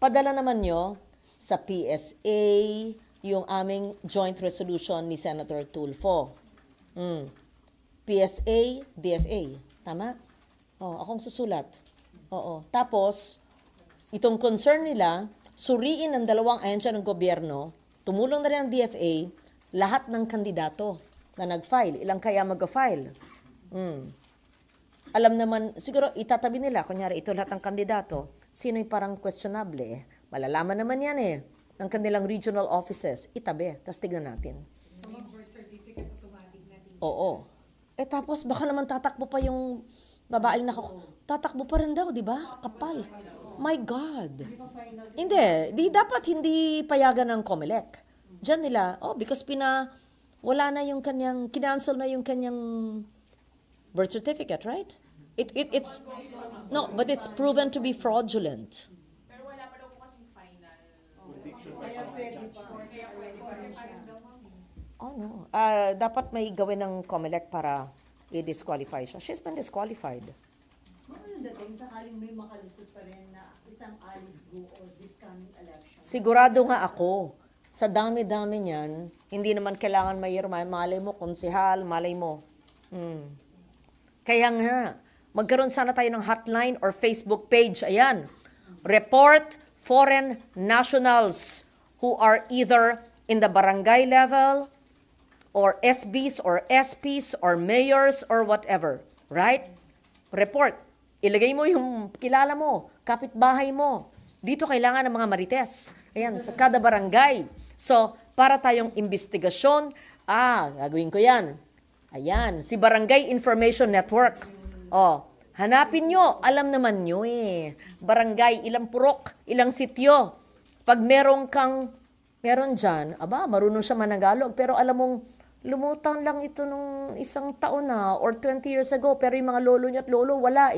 Padala naman nyo sa PSA yung aming joint resolution ni Senator Tulfo. PSA, DFA. Tama? Akong susulat. Oo. Tapos, itong concern nila, suriin ng dalawang ahensya ng gobyerno, tumulong na rin ang DFA, lahat ng kandidato na nag-file. Ilang kaya mag-file? Alam naman, siguro itatabi nila, kunyari ito lahat ng kandidato, sino'y parang questionable. Malalaman naman yan ng kanilang regional offices. Itabi, tapos tignan natin. So, birth certificate automatic na din. Oo. Tapos baka naman tatakbo pa yung babaeng tatakbo pa rin daw, di ba? Kapal. My God. Hindi dapat hindi payagan ng COMELEC. Diyan nila, because wala na yung kanyang, kinancel na yung kanyang birth certificate, right? But it's proven to be fraudulent. Pero wala pa daw po kasing final. Kaya pwede pa rin daw, ma'am. Dapat may gawin ng COMELEC para i-disqualify siya. She's been disqualified. Ano yung dating sakaling may makalusot pa rin na isang Alice Go or this coming election? Sigurado nga ako, sa dami-dami niyan, hindi naman kailangan malay mo, konsehal, malay mo. Kaya nga, magkaroon sana tayo ng hotline or Facebook page. Ayan, report foreign nationals who are either in the barangay level or SBs or SPs or mayors or whatever. Right? Report. Ilagay mo yung kilala mo, kapitbahay mo. Dito kailangan ng mga marites. Ayan, sa kada barangay. So, para tayong investigasyon, gagawin ko yan. Ayan, si Barangay Information Network. Hanapin nyo, alam naman nyo Barangay, ilang purok, ilang sityo. Pag meron dyan, marunong siya managalog, pero alam mong, lumutang lang ito nung isang taon na or 20 years ago, pero yung mga lolo niya at lolo, wala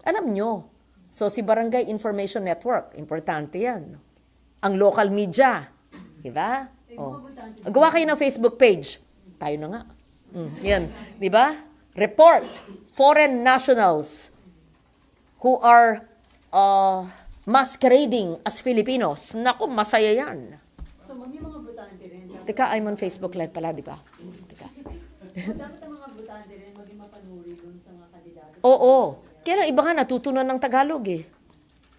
alam nyo. So, si Barangay Information Network, importante yan. Ang local media, di ba? Gawa kayo ng Facebook page. Tayo na nga. Yan, di ba? Report foreign nationals who are masquerading as Filipinos. Naku, masaya yan. So, ma'am, yung mga botante rin. Teka, I'm on Facebook Live pala, di ba? Teka. Dapat ang mga botante rin maging mapanuri dun sa mga kandidato. Oo. Kaya lang, iba nga natutunan ng Tagalog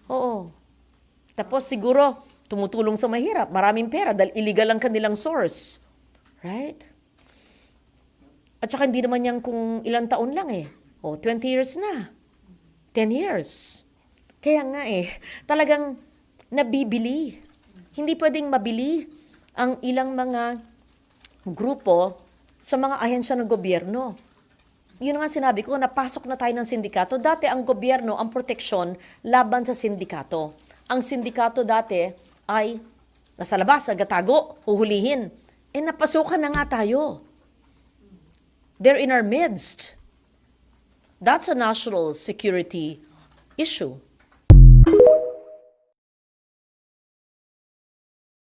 Oo. Tapos siguro, tumutulong sa mahirap. Maraming pera dahil illegal ang kanilang source. Right? At saka hindi naman yan kung ilang taon lang 20 years na. 10 years. Kaya nga talagang nabibili. Hindi pwedeng mabili ang ilang mga grupo sa mga ahensya ng gobyerno. Yun nga sinabi ko, napasok na tayo ng sindikato. Dati ang gobyerno, ang proteksyon, laban sa sindikato. Ang sindikato dati ay nasa labas, nagatago, huhulihin. Napasukan na nga tayo. They're in our midst. That's a national security issue.